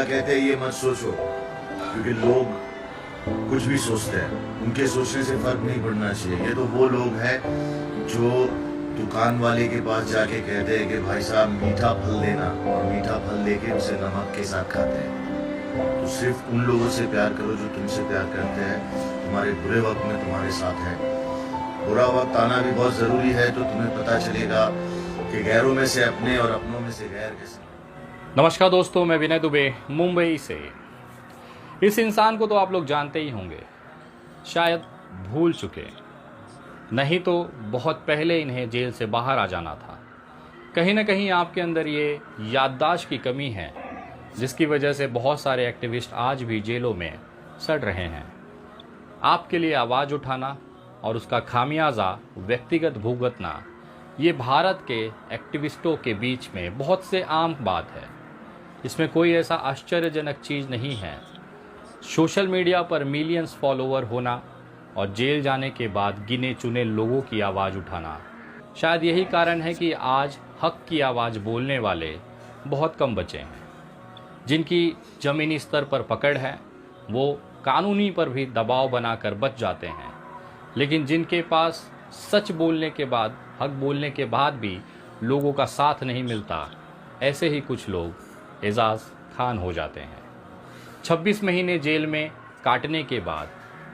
Media कहते हैं ये मत सोचो, क्योंकि लोग कुछ भी सोचते हैं, उनके सोचने से फर्क नहीं पड़ना चाहिए। ये तो वो लोग हैं जो दुकान वाले के पास जाके कहते हैं कि भाई साहब मीठा फल देना, और मीठा फल लेके उसे नमक के साथ खाते हैं। तो सिर्फ उन लोगों से प्यार करो जो तुमसे प्यार करते हैं, तुम्हारे बुरे वक्त में तुम्हारे साथ है। बुरा वक्त आना भी बहुत ज़रूरी है, तो तुम्हें पता चलेगा कि गैरों में से अपने और अपनों में से गैर कैसे। नमस्कार दोस्तों, मैं विनय दुबे मुंबई से। इस इंसान को तो आप लोग जानते ही होंगे, शायद भूल चुके, नहीं तो बहुत पहले इन्हें जेल से बाहर आ जाना था। कहीं ना कहीं आपके अंदर ये याददाश्त की कमी है, जिसकी वजह से बहुत सारे एक्टिविस्ट आज भी जेलों में सड़ रहे हैं। आपके लिए आवाज़ उठाना और उसका खामियाजा व्यक्तिगत भुगतना, ये भारत के एक्टिविस्टों के बीच में बहुत से आम बात है। इसमें कोई ऐसा आश्चर्यजनक चीज़ नहीं है। सोशल मीडिया पर मिलियंस फॉलोवर होना और जेल जाने के बाद गिने चुने लोगों की आवाज़ उठाना, शायद यही कारण है कि आज हक की आवाज़ बोलने वाले बहुत कम बचे हैं। जिनकी ज़मीनी स्तर पर पकड़ है वो कानूनी पर भी दबाव बनाकर बच जाते हैं, लेकिन जिनके पास सच बोलने के बाद, हक बोलने के बाद भी लोगों का साथ नहीं मिलता, ऐसे ही कुछ लोग एजाज खान हो जाते हैं। 26 महीने जेल में काटने के बाद,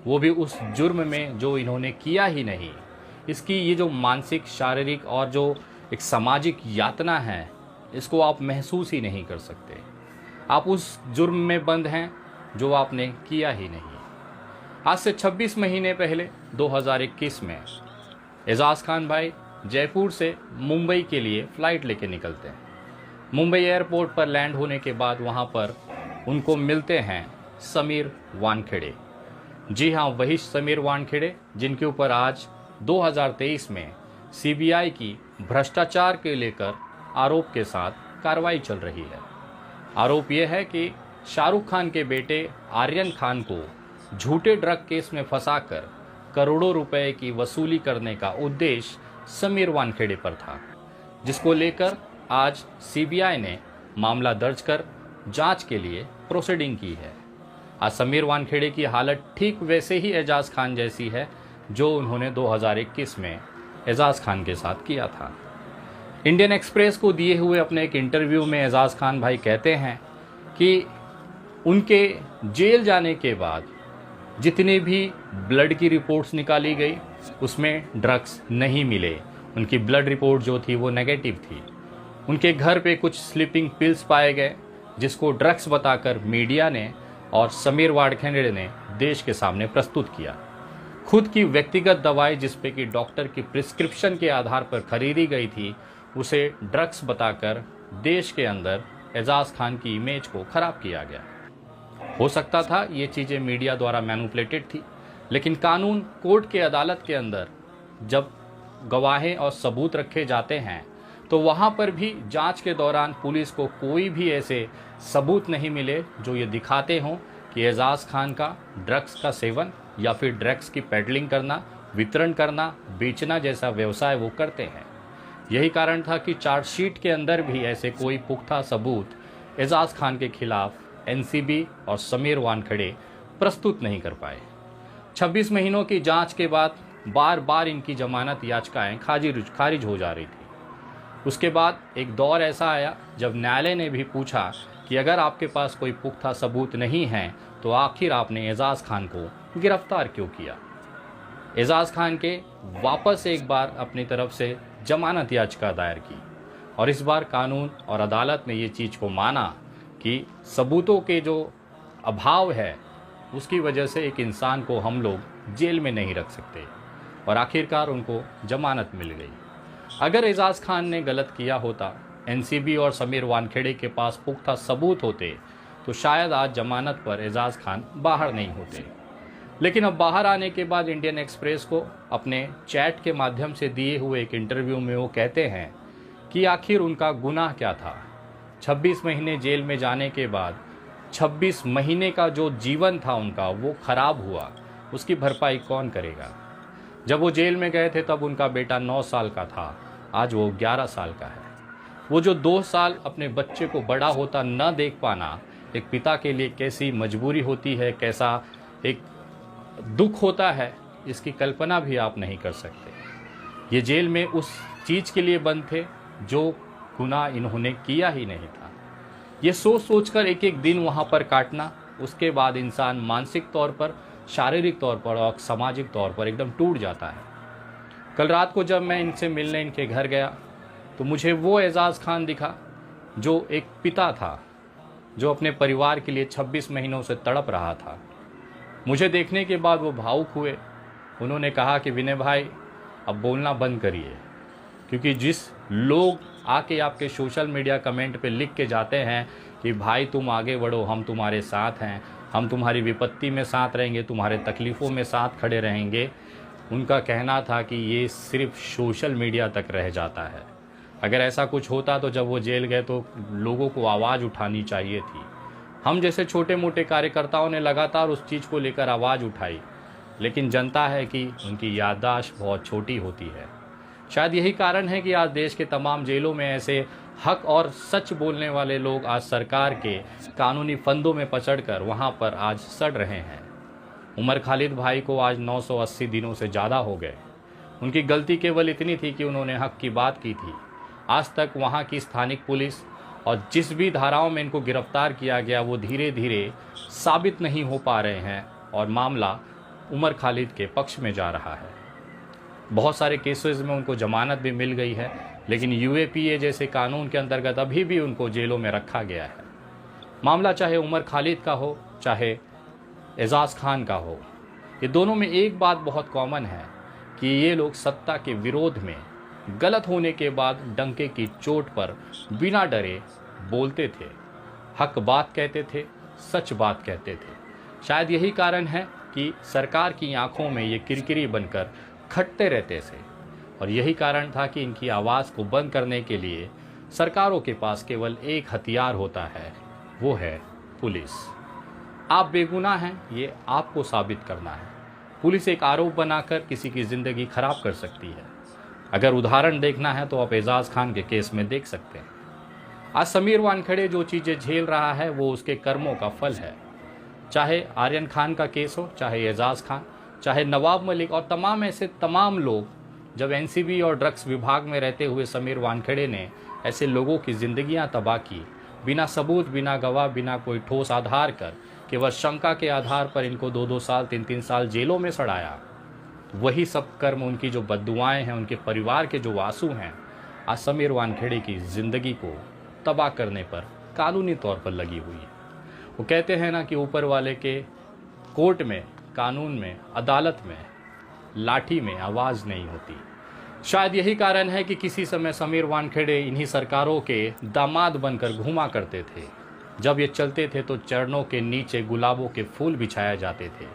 वो भी उस जुर्म में जो इन्होंने किया ही नहीं। इसकी ये जो मानसिक, शारीरिक और जो एक सामाजिक यातना है, इसको आप महसूस ही नहीं कर सकते। आप उस जुर्म में बंद हैं जो आपने किया ही नहीं। आज से 26 महीने पहले 2021 में एजाज खान भाई जयपुर से मुंबई के लिए फ़्लाइट लेके निकलते हैं। मुंबई एयरपोर्ट पर लैंड होने के बाद वहाँ पर उनको मिलते हैं समीर वानखेड़े। जी हाँ, वही समीर वानखेड़े जिनके ऊपर आज 2023 में सीबीआई की भ्रष्टाचार के लेकर आरोप के साथ कार्रवाई चल रही है। आरोप यह है कि शाहरुख खान के बेटे आर्यन खान को झूठे ड्रग केस में फंसाकर करोड़ों रुपए की वसूली करने का उद्देश्य समीर वानखेड़े पर था, जिसको लेकर आज सीबीआई ने मामला दर्ज कर जांच के लिए प्रोसीडिंग की है। आज समीर वानखेड़े की हालत ठीक वैसे ही एजाज खान जैसी है जो उन्होंने 2021 में एजाज खान के साथ किया था। इंडियन एक्सप्रेस को दिए हुए अपने एक इंटरव्यू में एजाज खान भाई कहते हैं कि उनके जेल जाने के बाद जितने भी ब्लड की रिपोर्ट्स निकाली गई, उसमें ड्रग्स नहीं मिले। उनकी ब्लड रिपोर्ट जो थी वो नेगेटिव थी। उनके घर पे कुछ स्लीपिंग पिल्स पाए गए, जिसको ड्रग्स बताकर मीडिया ने और समीर वानखेड़े ने देश के सामने प्रस्तुत किया। खुद की व्यक्तिगत दवाई, जिसपे कि डॉक्टर की प्रिस्क्रिप्शन के आधार पर खरीदी गई थी, उसे ड्रग्स बताकर देश के अंदर एजाज खान की इमेज को खराब किया गया। हो सकता था ये चीज़ें मीडिया द्वारा मैनिपुलेटेड थी, लेकिन कानून, कोर्ट के अदालत के अंदर जब गवाहें और सबूत रखे जाते हैं तो वहाँ पर भी जांच के दौरान पुलिस को कोई भी ऐसे सबूत नहीं मिले जो ये दिखाते हों कि एजाज खान का ड्रग्स का सेवन या फिर ड्रग्स की पेडलिंग करना, वितरण करना, बेचना जैसा व्यवसाय वो करते हैं। यही कारण था कि चार्जशीट के अंदर भी ऐसे कोई पुख्ता सबूत एजाज खान के खिलाफ एनसीबी और समीर वानखेड़े प्रस्तुत नहीं कर पाए। 26 महीनों की जांच के बाद बार बार इनकी जमानत याचिकाएं खारिज हो जा रही थी। उसके बाद एक दौर ऐसा आया जब न्यायालय ने भी पूछा कि अगर आपके पास कोई पुख्ता सबूत नहीं है तो आखिर आपने एजाज खान को गिरफ्तार क्यों किया। एजाज खान के वापस एक बार अपनी तरफ से जमानत याचिका दायर की, और इस बार कानून और अदालत ने ये चीज़ को माना कि सबूतों के जो अभाव है उसकी वजह से एक इंसान को हम लोग जेल में नहीं रख सकते, और आखिरकार उनको जमानत मिल गई। अगर एजाज खान ने गलत किया होता, एनसीबी और समीर वानखेड़े के पास पुख्ता सबूत होते, तो शायद आज जमानत पर एजाज खान बाहर नहीं होते। लेकिन अब बाहर आने के बाद इंडियन एक्सप्रेस को अपने चैट के माध्यम से दिए हुए एक इंटरव्यू में वो कहते हैं कि आखिर उनका गुनाह क्या था। 26 महीने जेल में जाने के बाद 26 महीने का जो जीवन था उनका वो खराब हुआ, उसकी भरपाई कौन करेगा। जब वो जेल में गए थे तब उनका बेटा 9 साल का था, आज वो 11 साल का है। वो जो 2 साल अपने बच्चे को बड़ा होता न देख पाना, एक पिता के लिए कैसी मजबूरी होती है, कैसा एक दुख होता है, इसकी कल्पना भी आप नहीं कर सकते। ये जेल में उस चीज़ के लिए बंद थे जो गुनाह इन्होंने किया ही नहीं था। ये सोच सोच कर एक एक दिन वहाँ पर काटना, उसके बाद इंसान मानसिक तौर पर, शारीरिक तौर पर और सामाजिक तौर पर एकदम टूट जाता है। कल रात को जब मैं इनसे मिलने इनके घर गया तो मुझे वो एजाज़ खान दिखा जो एक पिता था, जो अपने परिवार के लिए 26 महीनों से तड़प रहा था। मुझे देखने के बाद वो भावुक हुए। उन्होंने कहा कि विनय भाई, अब बोलना बंद करिए, क्योंकि जिस लोग आके आपके सोशल मीडिया कमेंट पे लिख के जाते हैं कि भाई तुम आगे बढ़ो, हम तुम्हारे साथ हैं, हम तुम्हारी विपत्ति में साथ रहेंगे, तुम्हारे तकलीफ़ों में साथ खड़े रहेंगे, उनका कहना था कि ये सिर्फ सोशल मीडिया तक रह जाता है। अगर ऐसा कुछ होता तो जब वो जेल गए तो लोगों को आवाज़ उठानी चाहिए थी। हम जैसे छोटे मोटे कार्यकर्ताओं ने लगातार उस चीज़ को लेकर आवाज़ उठाई, लेकिन जनता है कि उनकी याददाश्त बहुत छोटी होती है। शायद यही कारण है कि आज देश के तमाम जेलों में ऐसे हक और सच बोलने वाले लोग आज सरकार के कानूनी फंदों में पचड़कर वहाँ पर आज सड़ रहे हैं। उमर खालिद भाई को आज 980 दिनों से ज़्यादा हो गए। उनकी गलती केवल इतनी थी कि उन्होंने हक की बात की थी। आज तक वहाँ की स्थानिक पुलिस और जिस भी धाराओं में इनको गिरफ्तार किया गया वो धीरे धीरे साबित नहीं हो पा रहे हैं और मामला उमर खालिद के पक्ष में जा रहा है। बहुत सारे केसेस में उनको जमानत भी मिल गई है, लेकिन यूएपीए जैसे कानून के अंतर्गत अभी भी उनको जेलों में रखा गया है। मामला चाहे उमर खालिद का हो, चाहे एजाज़ खान का हो, ये दोनों में एक बात बहुत कॉमन है कि ये लोग सत्ता के विरोध में गलत होने के बाद डंके की चोट पर बिना डरे बोलते थे, हक बात कहते थे, सच बात कहते थे। शायद यही कारण है कि सरकार की आंखों में ये किरकिरी बनकर खटते रहते थे, और यही कारण था कि इनकी आवाज़ को बंद करने के लिए सरकारों के पास केवल एक हथियार होता है, वो है पुलिस। आप बेगुनाह हैं, ये आपको साबित करना है। पुलिस एक आरोप बनाकर किसी की ज़िंदगी खराब कर सकती है। अगर उदाहरण देखना है तो आप एजाज़ खान के केस में देख सकते हैं। आज समीर वानखेड़े जो चीज़ें झेल रहा है वो उसके कर्मों का फल है। चाहे आर्यन खान का केस हो, चाहे एजाज़ खान, चाहे नवाब मलिक और तमाम ऐसे तमाम लोग, जब एनसीबी और ड्रग्स विभाग में रहते हुए समीर वानखेड़े ने ऐसे लोगों की ज़िंदगियां तबाह की, बिना सबूत, बिना गवाह, बिना कोई ठोस आधार कर, केवल शंका के आधार पर इनको 2-2 साल, 3-3 साल जेलों में सड़ाया। वही सब कर्म, उनकी जो बद्दुआएं हैं, उनके परिवार के जो आंसू हैं, आज समीर वानखेड़े की ज़िंदगी को तबाह करने पर कानूनी तौर पर लगी हुई है। वो कहते हैं ना कि ऊपर वाले के कोर्ट में, कानून में, अदालत में, लाठी में आवाज़ नहीं होती। शायद यही कारण है कि किसी समय समीर वानखेड़े इन्हीं सरकारों के दामाद बनकर घूमा करते थे। जब ये चलते थे तो चरणों के नीचे गुलाबों के फूल बिछाए जाते थे।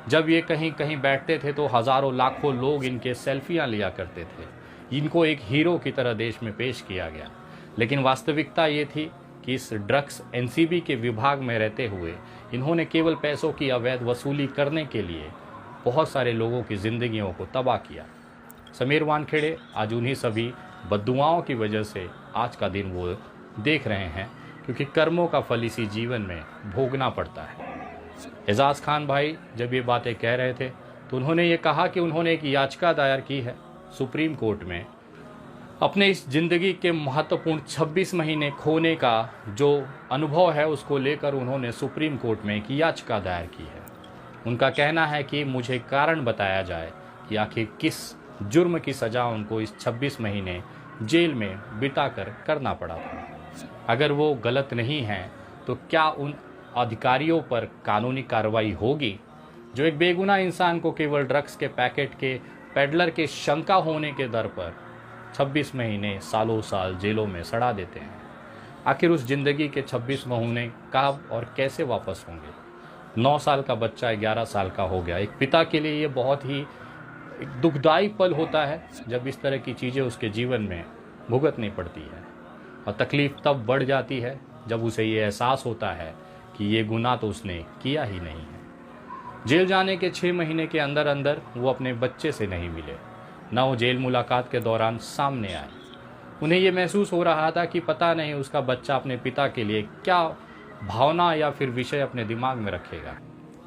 जब ये कहीं कहीं बैठते थे तो हज़ारों लाखों लोग इनके सेल्फियाँ लिया करते थे। इनको एक हीरो की तरह देश में पेश किया गया। लेकिन वास्तविकता ये थी कि इस ड्रग्स एनसीबी के विभाग में रहते हुए इन्होंने केवल पैसों की अवैध वसूली करने के लिए बहुत सारे लोगों की ज़िंदगियों को तबाह किया। समीर वानखेड़े आज उन्हीं सभी बद्दुआओं की वजह से आज का दिन वो देख रहे हैं, क्योंकि कर्मों का फल इसी जीवन में भोगना पड़ता है। एजाज़ खान भाई जब ये बातें कह रहे थे तो उन्होंने ये कहा कि उन्होंने एक याचिका दायर की है सुप्रीम कोर्ट में। अपने इस ज़िंदगी के महत्वपूर्ण 26 महीने खोने का जो अनुभव है उसको लेकर उन्होंने सुप्रीम कोर्ट में एक याचिका दायर की है। उनका कहना है कि मुझे कारण बताया जाए कि आखिर किस जुर्म की सज़ा उनको इस 26 महीने जेल में बिताकर करना पड़ा था। अगर वो गलत नहीं हैं तो क्या उन अधिकारियों पर कानूनी कार्रवाई होगी जो एक बेगुनाह इंसान को केवल ड्रग्स के पैकेट के पेडलर के शंका होने के दर पर 26 महीने, सालों साल जेलों में सड़ा देते हैं। आखिर उस ज़िंदगी के 26 महीने कब और कैसे वापस होंगे। 9 साल का बच्चा 11 साल का हो गया। एक पिता के लिए ये बहुत ही एक दुखदायी पल होता है जब इस तरह की चीज़ें उसके जीवन में भुगतनी पड़ती है, और तकलीफ़ तब बढ़ जाती है जब उसे ये एहसास होता है कि ये गुनाह तो उसने किया ही नहीं है। जेल जाने के 6 महीने के अंदर अंदर वो अपने बच्चे से नहीं मिले, ना वो जेल मुलाकात के दौरान सामने आए। उन्हें ये महसूस हो रहा था कि पता नहीं उसका बच्चा अपने पिता के लिए क्या भावना या फिर विषय अपने दिमाग में रखेगा?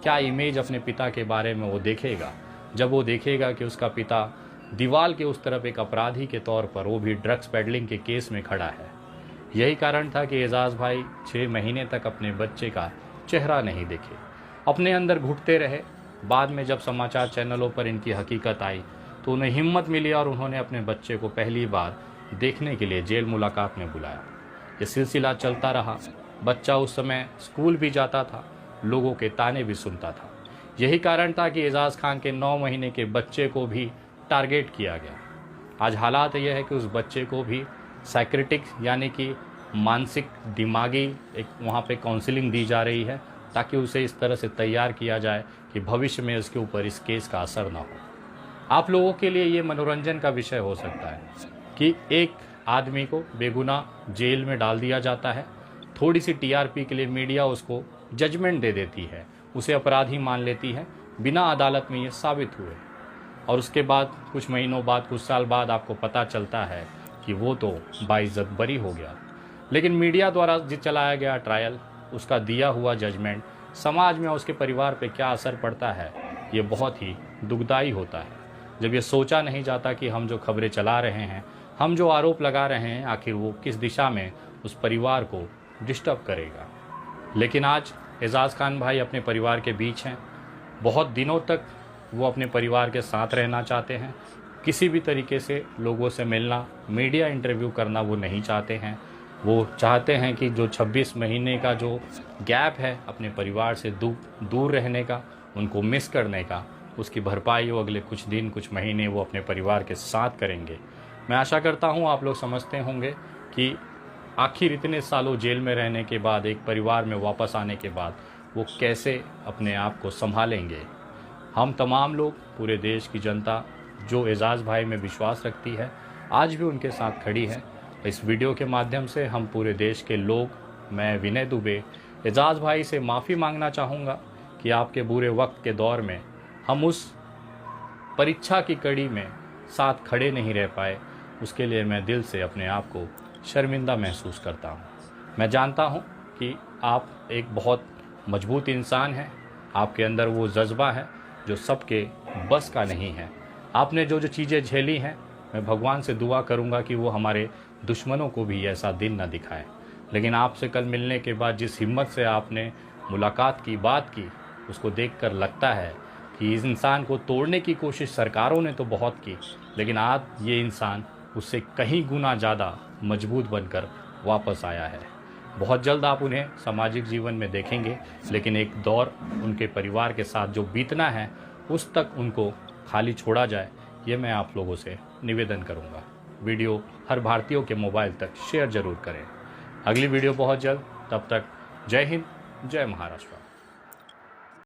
क्या इमेज अपने पिता के बारे में वो देखेगा जब वो देखेगा कि उसका पिता दीवार के उस तरफ एक अपराधी के तौर पर, वो भी ड्रग्स पेडलिंग के केस में खड़ा है? यही कारण था कि एजाज भाई 6 महीने तक अपने बच्चे का चेहरा नहीं देखे, अपने अंदर घुटते रहे। बाद में जब समाचार चैनलों पर इनकी हकीकत आई तो उन्हें हिम्मत मिली और उन्होंने अपने बच्चे को पहली बार देखने के लिए जेल मुलाकात में बुलाया। ये सिलसिला चलता रहा। बच्चा उस समय स्कूल भी जाता था, लोगों के ताने भी सुनता था। यही कारण था कि एजाज खान के 9 महीने के बच्चे को भी टारगेट किया गया। आज हालात यह है कि उस बच्चे को भी साइक्रेटिक यानी कि मानसिक दिमागी एक वहाँ पे काउंसलिंग दी जा रही है, ताकि उसे इस तरह से तैयार किया जाए कि भविष्य में उसके ऊपर इस केस का असर ना हो। आप लोगों के लिए ये मनोरंजन का विषय हो सकता है कि एक आदमी को बेगुनाह जेल में डाल दिया जाता है, थोड़ी सी टीआरपी के लिए मीडिया उसको जजमेंट दे देती है, उसे अपराधी मान लेती है, बिना अदालत में ये साबित हुए, और उसके बाद कुछ महीनों बाद, कुछ साल बाद आपको पता चलता है कि वो तो बाइज्जत बरी हो गया। लेकिन मीडिया द्वारा जो चलाया गया ट्रायल, उसका दिया हुआ जजमेंट समाज में उसके परिवार पे क्या असर पड़ता है, ये बहुत ही दुखदाई होता है। जब ये सोचा नहीं जाता कि हम जो खबरें चला रहे हैं, हम जो आरोप लगा रहे हैं, आखिर वो किस दिशा में उस परिवार को डिस्टर्ब करेगा। लेकिन आज एजाज खान भाई अपने परिवार के बीच हैं। बहुत दिनों तक वो अपने परिवार के साथ रहना चाहते हैं। किसी भी तरीके से लोगों से मिलना, मीडिया इंटरव्यू करना वो नहीं चाहते हैं। वो चाहते हैं कि जो 26 महीने का जो गैप है अपने परिवार से दूर रहने का, उनको मिस करने का, उसकी भरपाई वो अगले कुछ दिन, कुछ महीने वो अपने परिवार के साथ करेंगे। मैं आशा करता हूँ आप लोग समझते होंगे कि आखिर इतने सालों जेल में रहने के बाद, एक परिवार में वापस आने के बाद वो कैसे अपने आप को संभालेंगे। हम तमाम लोग, पूरे देश की जनता जो एजाज भाई में विश्वास रखती है, आज भी उनके साथ खड़ी है। इस वीडियो के माध्यम से हम पूरे देश के लोग, मैं विनय दुबे, एजाज भाई से माफ़ी मांगना चाहूँगा कि आपके बुरे वक्त के दौर में हम उस परीक्षा की कड़ी में साथ खड़े नहीं रह पाए। उसके लिए मैं दिल से अपने आप को शर्मिंदा महसूस करता हूँ। मैं जानता हूँ कि आप एक बहुत मजबूत इंसान हैं, आपके अंदर वो जज्बा है जो सबके बस का नहीं है। आपने जो जो चीज़ें झेली हैं, मैं भगवान से दुआ करूँगा कि वो हमारे दुश्मनों को भी ऐसा दिन न दिखाए। लेकिन आपसे कल मिलने के बाद जिस हिम्मत से आपने मुलाकात की, बात की, उसको देखकर लगता है कि इस इंसान को तोड़ने की कोशिश सरकारों ने तो बहुत की, लेकिन आज ये इंसान उससे कहीं गुना ज़्यादा मजबूत बनकर वापस आया है। बहुत जल्द आप उन्हें सामाजिक जीवन में देखेंगे, लेकिन एक दौर उनके परिवार के साथ जो बीतना है, उस तक उनको खाली छोड़ा जाए, ये मैं आप लोगों से निवेदन करूंगा। वीडियो हर भारतीयों के मोबाइल तक शेयर ज़रूर करें। अगली वीडियो बहुत जल्द, तब तक जय हिंद, जय महाराष्ट्र।